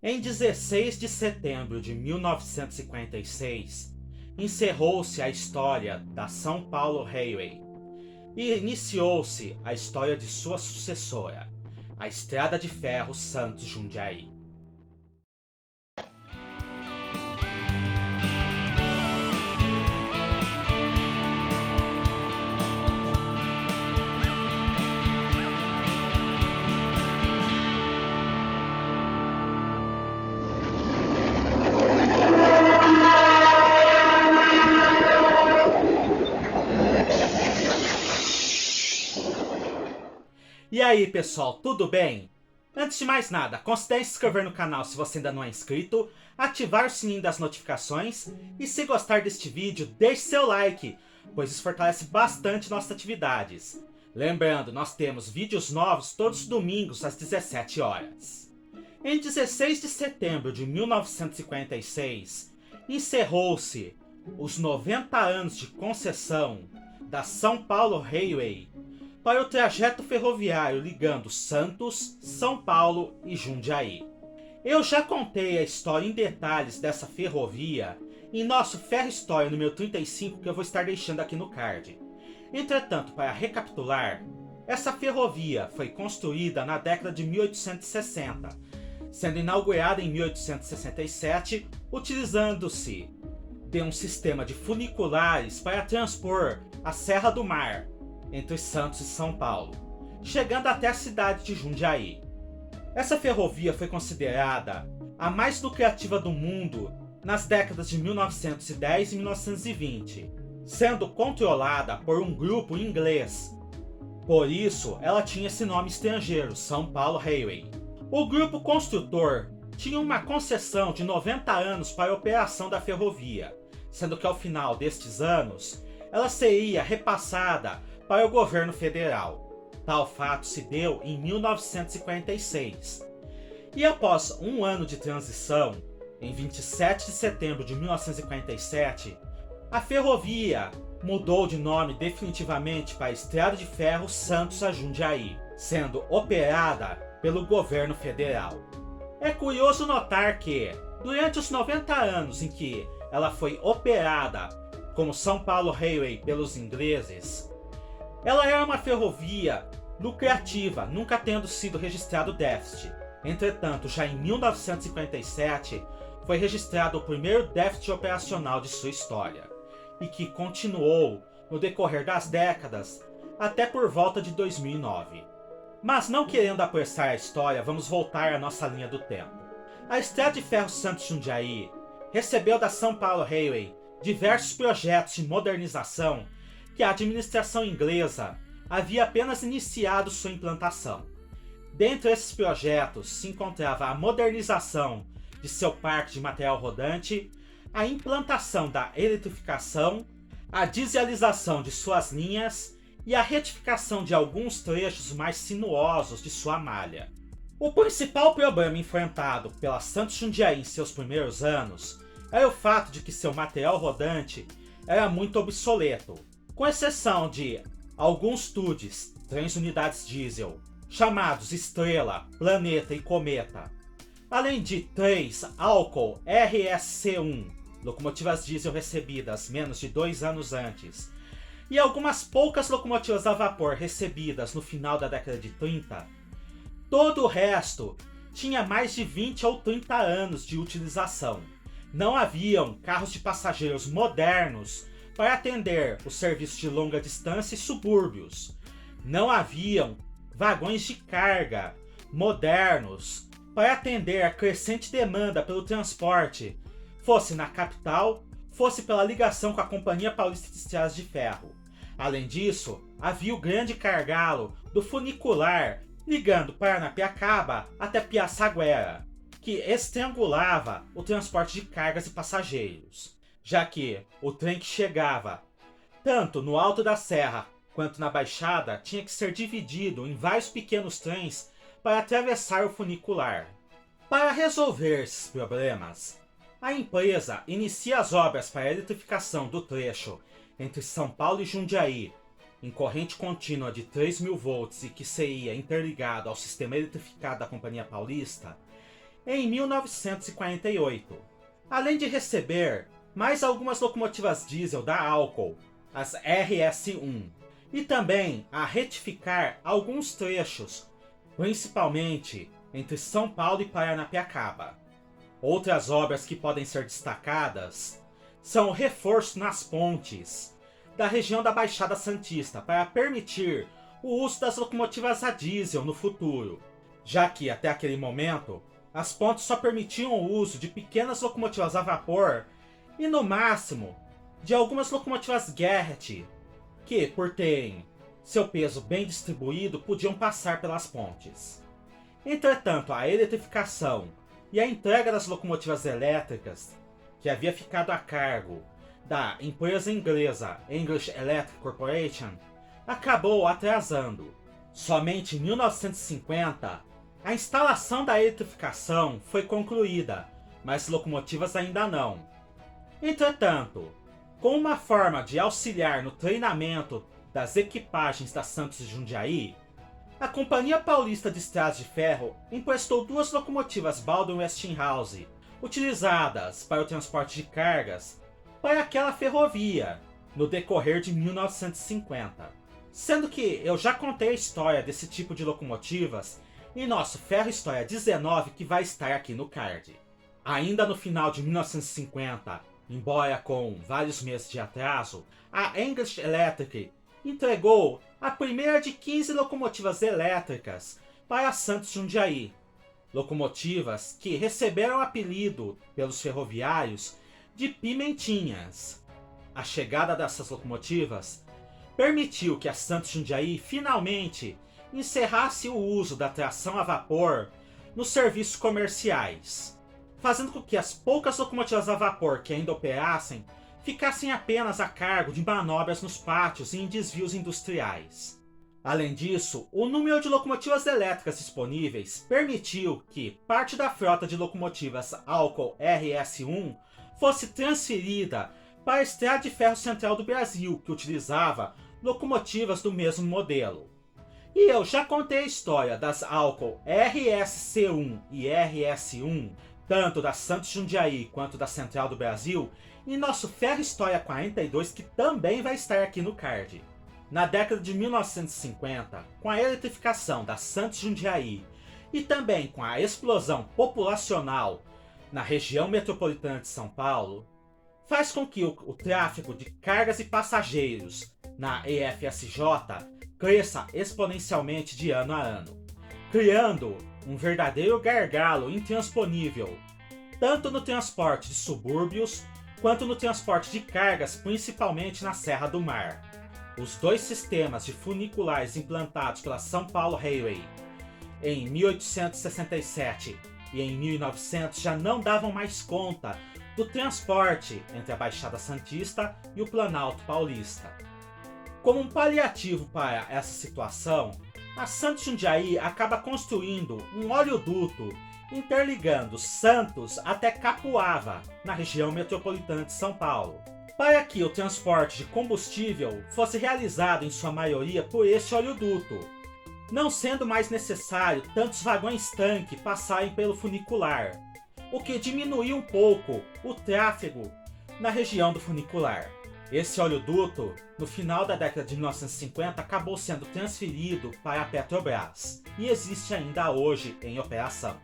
Em 16 de setembro de 1956, encerrou-se a história da São Paulo Railway e iniciou-se a história de sua sucessora, a Estrada de Ferro Santos-Jundiaí. E aí pessoal, tudo bem? Antes de mais nada, considere se inscrever no canal se você ainda não é inscrito, ativar o sininho das notificações e se gostar deste vídeo, deixe seu like, pois isso fortalece bastante nossas atividades. Lembrando, nós temos vídeos novos todos os domingos às 17 horas. Em 16 de setembro de 1956, encerrou-se os 90 anos de concessão da São Paulo Railway para o trajeto ferroviário ligando Santos, São Paulo e Jundiaí. Eu já contei a história em detalhes dessa ferrovia em nosso Ferro História número 35, que eu vou estar deixando aqui no card. Entretanto, para recapitular, essa ferrovia foi construída na década de 1860, sendo inaugurada em 1867, utilizando-se de um sistema de funiculares para transpor a Serra do Mar entre Santos e São Paulo, chegando até a cidade de Jundiaí. Essa ferrovia foi considerada a mais lucrativa do mundo nas décadas de 1910 e 1920, sendo controlada por um grupo inglês. Por isso, ela tinha esse nome estrangeiro, São Paulo Railway. O grupo construtor tinha uma concessão de 90 anos para a operação da ferrovia, sendo que ao final destes anos, ela seria repassada para o governo federal. Tal fato se deu em 1946. E após um ano de transição, em 27 de setembro de 1947, a ferrovia mudou de nome definitivamente para Estrada de Ferro Santos a Jundiaí, sendo operada pelo governo federal. É curioso notar que, durante os 90 anos em que ela foi operada como São Paulo Railway pelos ingleses, ela era uma ferrovia lucrativa, nunca tendo sido registrado déficit. Entretanto, já em 1957, foi registrado o primeiro déficit operacional de sua história, e que continuou no decorrer das décadas até por volta de 2009. Mas não querendo apressar a história, vamos voltar à nossa linha do tempo. A Estrada de Ferro Santos-Jundiaí recebeu da São Paulo Railway diversos projetos de modernização que a administração inglesa havia apenas iniciado sua implantação. Dentre esses projetos se encontrava a modernização de seu parque de material rodante, a implantação da eletrificação, a dieselização de suas linhas e a retificação de alguns trechos mais sinuosos de sua malha. O principal problema enfrentado pela Santos Jundiaí em seus primeiros anos era o fato de que seu material rodante era muito obsoleto, com exceção de alguns TUDs, trens unidades diesel, chamados Estrela, Planeta e Cometa, além de 3 álcool RSC1, locomotivas diesel recebidas menos de 2 anos antes, e algumas poucas locomotivas a vapor recebidas no final da década de 30, todo o resto tinha mais de 20 ou 30 anos de utilização. Não haviam carros de passageiros modernos para atender os serviços de longa distância e subúrbios. Não haviam vagões de carga modernos para atender a crescente demanda pelo transporte, fosse na capital, fosse pela ligação com a Companhia Paulista de Estradas de Ferro. Além disso, havia o grande gargalo do funicular ligando Paranapiacaba até Piaçaguera, que estrangulava o transporte de cargas e passageiros, já que o trem que chegava tanto no alto da serra quanto na baixada tinha que ser dividido em vários pequenos trens para atravessar o funicular. Para resolver esses problemas, a empresa inicia as obras para a eletrificação do trecho entre São Paulo e Jundiaí, em corrente contínua de 3.000 volts e que seria interligado ao sistema eletrificado da Companhia Paulista, em 1948, além de receber mais algumas locomotivas diesel da Alco, as RS1, e também a retificar alguns trechos, principalmente entre São Paulo e Paranapiacaba. Outras obras que podem ser destacadas são o reforço nas pontes da região da Baixada Santista para permitir o uso das locomotivas a diesel no futuro, já que até aquele momento as pontes só permitiam o uso de pequenas locomotivas a vapor e no máximo de algumas locomotivas Garrett, que por terem seu peso bem distribuído podiam passar pelas pontes. Entretanto, a eletrificação e a entrega das locomotivas elétricas, que havia ficado a cargo da empresa inglesa English Electric Corporation, acabou atrasando. Somente em 1950, a instalação da eletrificação foi concluída, mas locomotivas ainda não. Entretanto, com uma forma de auxiliar no treinamento das equipagens da Santos e Jundiaí, a Companhia Paulista de Estradas de Ferro emprestou 2 locomotivas Baldwin Westinghouse, utilizadas para o transporte de cargas, para aquela ferrovia, no decorrer de 1950. Sendo que eu já contei a história desse tipo de locomotivas em nosso Ferro História 19, que vai estar aqui no card. Ainda no final de 1950, embora com vários meses de atraso, a English Electric entregou a primeira de 15 locomotivas elétricas para a Santos Jundiaí. Locomotivas que receberam o apelido pelos ferroviários de Pimentinhas. A chegada dessas locomotivas permitiu que a Santos Jundiaí finalmente encerrasse o uso da tração a vapor nos serviços comerciais, fazendo com que as poucas locomotivas a vapor que ainda operassem ficassem apenas a cargo de manobras nos pátios e em desvios industriais. Além disso, o número de locomotivas elétricas disponíveis permitiu que parte da frota de locomotivas Alco RS1 fosse transferida para a Estrada de Ferro Central do Brasil, que utilizava locomotivas do mesmo modelo. E eu já contei a história das Alco RSC1 e RS1, tanto da Santos Jundiaí quanto da Central do Brasil, em nosso Ferro História 42, que também vai estar aqui no card. Na década de 1950, com a eletrificação da Santos Jundiaí e também com a explosão populacional na região metropolitana de São Paulo, faz com que o tráfego de cargas e passageiros na EFSJ cresça exponencialmente de ano a ano, criando um verdadeiro gargalo intransponível, tanto no transporte de subúrbios quanto no transporte de cargas, principalmente na Serra do Mar. Os 2 sistemas de funiculares implantados pela São Paulo Railway em 1867 e em 1900 já não davam mais conta do transporte entre a Baixada Santista e o Planalto Paulista. Como um paliativo para essa situação, a Santos Jundiaí acaba construindo um oleoduto interligando Santos até Capuava, na região metropolitana de São Paulo, para que o transporte de combustível fosse realizado em sua maioria por esse oleoduto, não sendo mais necessário tantos vagões-tanque passarem pelo funicular, o que diminuiu um pouco o tráfego na região do funicular. Esse oleoduto, no final da década de 1950, acabou sendo transferido para a Petrobras e existe ainda hoje em operação.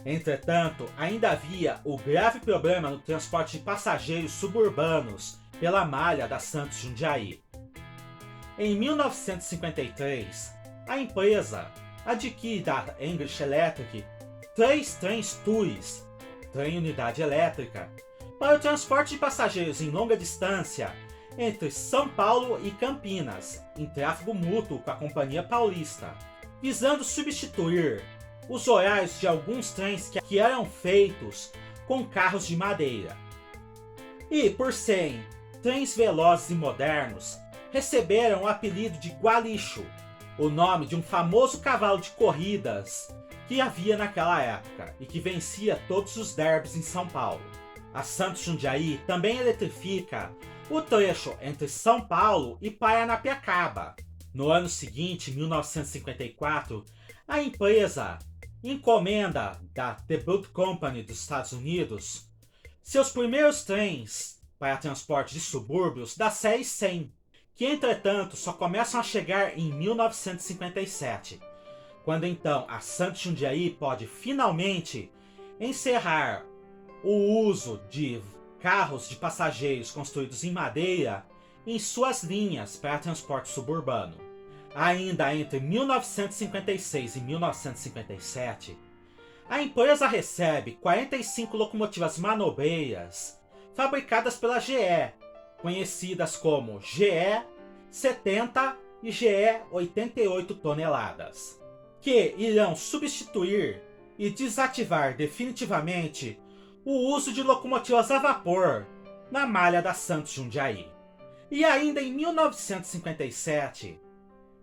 Entretanto, ainda havia o grave problema no transporte de passageiros suburbanos pela malha da Santos Jundiaí. Em 1953, a empresa adquire da English Electric 3 trens TUIs, trem unidade elétrica, para o transporte de passageiros em longa distância entre São Paulo e Campinas, em tráfego mútuo com a Companhia Paulista, visando substituir os horários de alguns trens que eram feitos com carros de madeira. E, por serem trens velozes e modernos, receberam o apelido de Gualicho, o nome de um famoso cavalo de corridas que havia naquela época e que vencia todos os derbys em São Paulo. A Santos Jundiaí também eletrifica o trecho entre São Paulo e Paranapiacaba. No ano seguinte, 1954, a empresa encomenda da The Boat Company dos Estados Unidos, seus primeiros trens para transporte de subúrbios da série 100, que entretanto só começam a chegar em 1957, quando então a Santos Jundiaí pode finalmente encerrar o uso de carros de passageiros construídos em madeira em suas linhas para transporte suburbano. Ainda entre 1956 e 1957, a empresa recebe 45 locomotivas manobreiras fabricadas pela GE, conhecidas como GE 70 e GE 88 toneladas, que irão substituir e desativar definitivamente o uso de locomotivas a vapor na malha da Santos Jundiaí. E ainda em 1957,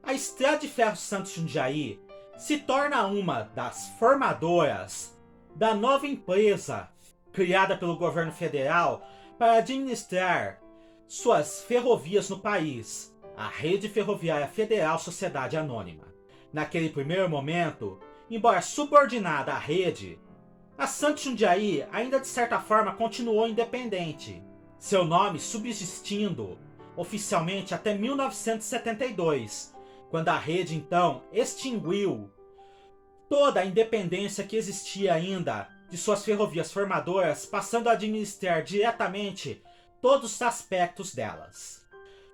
a Estrada de Ferro Santos Jundiaí se torna uma das formadoras da nova empresa criada pelo governo federal para administrar suas ferrovias no país, a Rede Ferroviária Federal Sociedade Anônima. Naquele primeiro momento, embora subordinada à rede, a Santos Jundiaí ainda de certa forma continuou independente, seu nome subsistindo oficialmente até 1972, quando a rede então extinguiu toda a independência que existia ainda de suas ferrovias formadoras, passando a administrar diretamente todos os aspectos delas.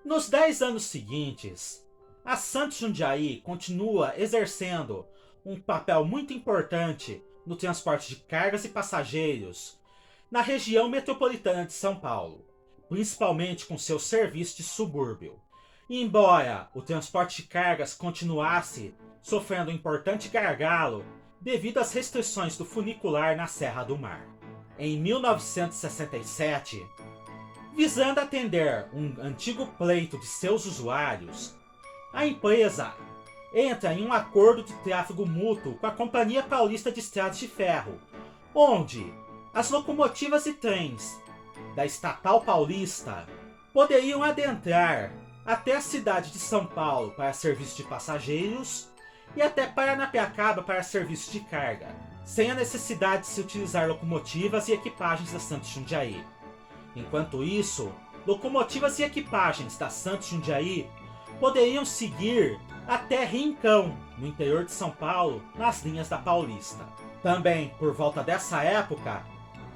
Nos 10 anos seguintes, a Santos Jundiaí continua exercendo um papel muito importante no transporte de cargas e passageiros na região metropolitana de São Paulo, principalmente com seu serviço de subúrbio. E embora o transporte de cargas continuasse sofrendo um importante gargalo devido às restrições do funicular na Serra do Mar. Em 1967, visando atender um antigo pleito de seus usuários, a empresa entra em um acordo de tráfego mútuo com a Companhia Paulista de Estradas de Ferro, onde as locomotivas e trens da Estatal Paulista poderiam adentrar até a cidade de São Paulo para serviço de passageiros e até Paranapiacaba para serviço de carga, sem a necessidade de se utilizar locomotivas e equipagens da Santos Jundiaí. Enquanto isso, locomotivas e equipagens da Santos Jundiaí poderiam seguir até Rincão, no interior de São Paulo, nas linhas da Paulista. Também, por volta dessa época,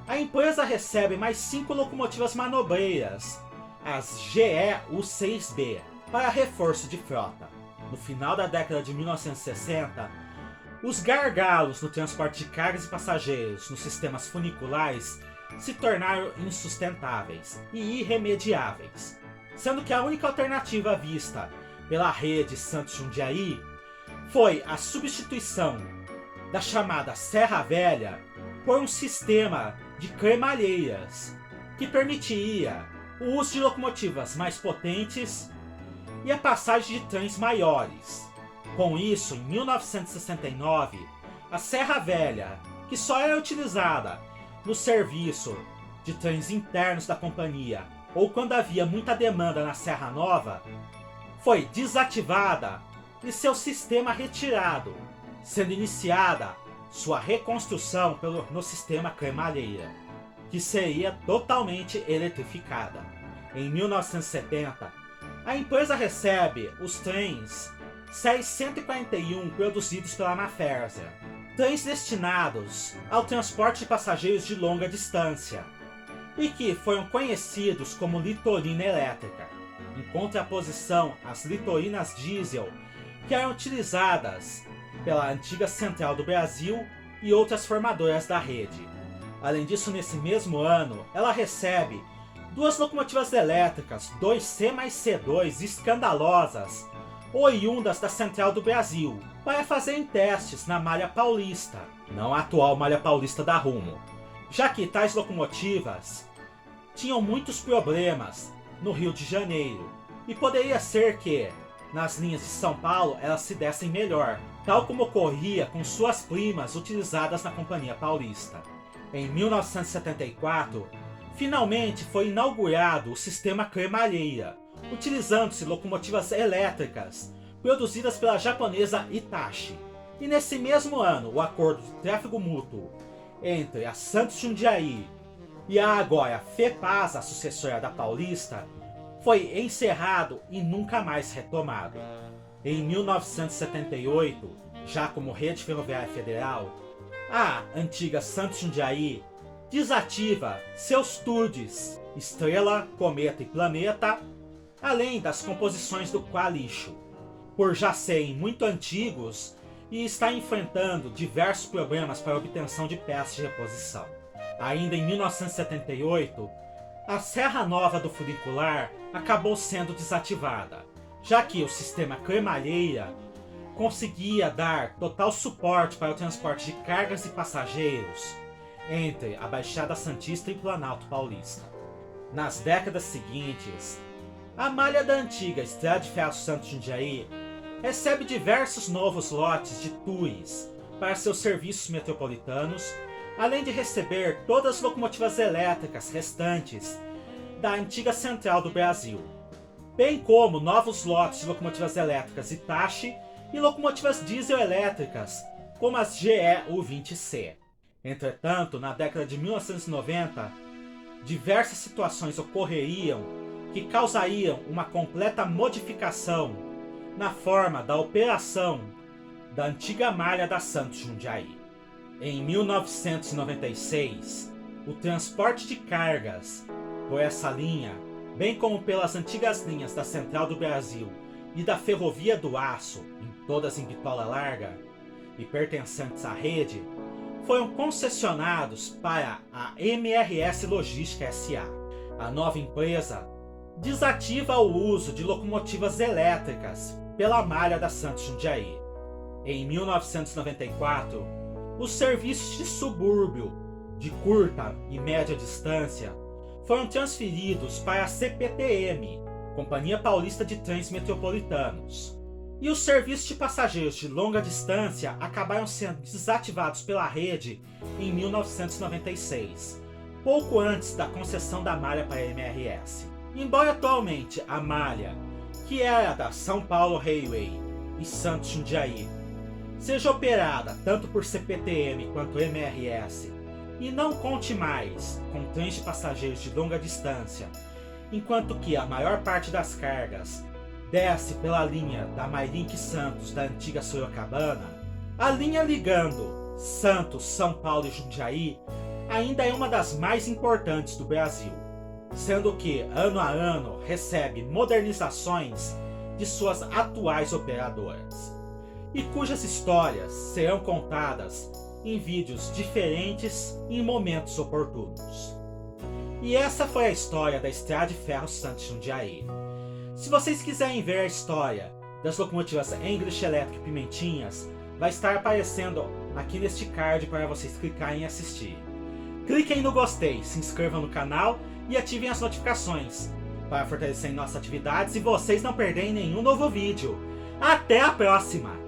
a empresa recebe mais 5 locomotivas manobreiras, as GE U6B, para reforço de frota. No final da década de 1960, os gargalos no transporte de cargas e passageiros nos sistemas funiculares se tornaram insustentáveis e irremediáveis, sendo que a única alternativa vista pela rede Santos Jundiaí foi a substituição da chamada Serra Velha por um sistema de cremalheiras que permitiria o uso de locomotivas mais potentes e a passagem de trens maiores. Com isso, em 1969, a Serra Velha, que só era utilizada no serviço de trens internos da companhia ou quando havia muita demanda na Serra Nova, foi desativada e seu sistema retirado, sendo iniciada sua reconstrução no sistema cremalheira, que seria totalmente eletrificada. Em 1970, a empresa recebe os trens série 141 produzidos pela Mafferser, trens destinados ao transporte de passageiros de longa distância e que foram conhecidos como litorina elétrica, em contraposição às litorinas diesel que eram utilizadas pela antiga Central do Brasil e outras formadoras da rede. Além disso, nesse mesmo ano, ela recebe 2 locomotivas elétricas 2C mais C2 escandalosas, oriundas da Central do Brasil, para fazerem testes na Malha Paulista, não a atual Malha Paulista da Rumo, já que tais locomotivas tinham muitos problemas no Rio de Janeiro, e poderia ser que, nas linhas de São Paulo, elas se dessem melhor, tal como ocorria com suas primas utilizadas na Companhia Paulista. Em 1974, finalmente foi inaugurado o sistema cremalheira, utilizando-se locomotivas elétricas produzidas pela japonesa Hitachi. E nesse mesmo ano, o acordo de tráfego mútuo entre a Santos Jundiaí e a agora FEPASA, a sucessora da Paulista, foi encerrado e nunca mais retomado. Em 1978, já como Rede Ferroviária Federal, a antiga Santos Jundiaí desativa seus TUDs Estrela, Cometa e Planeta, além das composições do Qualixo, por já serem muito antigos e está enfrentando diversos problemas para a obtenção de peças de reposição. Ainda em 1978, a Serra Nova do Funicular acabou sendo desativada, já que o sistema cremalheira conseguia dar total suporte para o transporte de cargas e passageiros entre a Baixada Santista e o Planalto Paulista. Nas décadas seguintes, a malha da antiga Estrada de Ferro Santos Jundiaí recebe diversos novos lotes de TUIs para seus serviços metropolitanos, além de receber todas as locomotivas elétricas restantes da antiga Central do Brasil, bem como novos lotes de locomotivas elétricas Hitachi e locomotivas diesel elétricas, como as GE U20C. Entretanto, na década de 1990, diversas situações ocorreriam que causariam uma completa modificação na forma da operação da antiga malha da Santos Jundiaí. Em 1996, o transporte de cargas por essa linha, bem como pelas antigas linhas da Central do Brasil e da Ferrovia do Aço, todas em bitola larga e pertencentes à rede, foram concessionados para a MRS Logística SA. A nova empresa desativa o uso de locomotivas elétricas pela malha da Santos Jundiaí. Em 1994, os serviços de subúrbio de curta e média distância foram transferidos para a CPTM, Companhia Paulista de Trens Metropolitanos. E os serviços de passageiros de longa distância acabaram sendo desativados pela rede em 1996, pouco antes da concessão da malha para a MRS. Embora atualmente a malha, que era da São Paulo Railway e Santos Jundiaí, seja operada tanto por CPTM quanto MRS e não conte mais com trens de passageiros de longa distância, enquanto que a maior parte das cargas desce pela linha da Mairink Santos da antiga Sorocabana, a linha ligando Santos, São Paulo e Jundiaí ainda é uma das mais importantes do Brasil, sendo que ano a ano recebe modernizações de suas atuais operadoras, e cujas histórias serão contadas em vídeos diferentes em momentos oportunos. E essa foi a história da Estrada de Ferro Santos Jundiaí. Se vocês quiserem ver a história das locomotivas English Electric Pimentinhas, vai estar aparecendo aqui neste card para vocês clicarem e assistir. Cliquem no gostei, se inscrevam no canal e ativem as notificações para fortalecer nossas atividades e vocês não perderem nenhum novo vídeo. Até a próxima!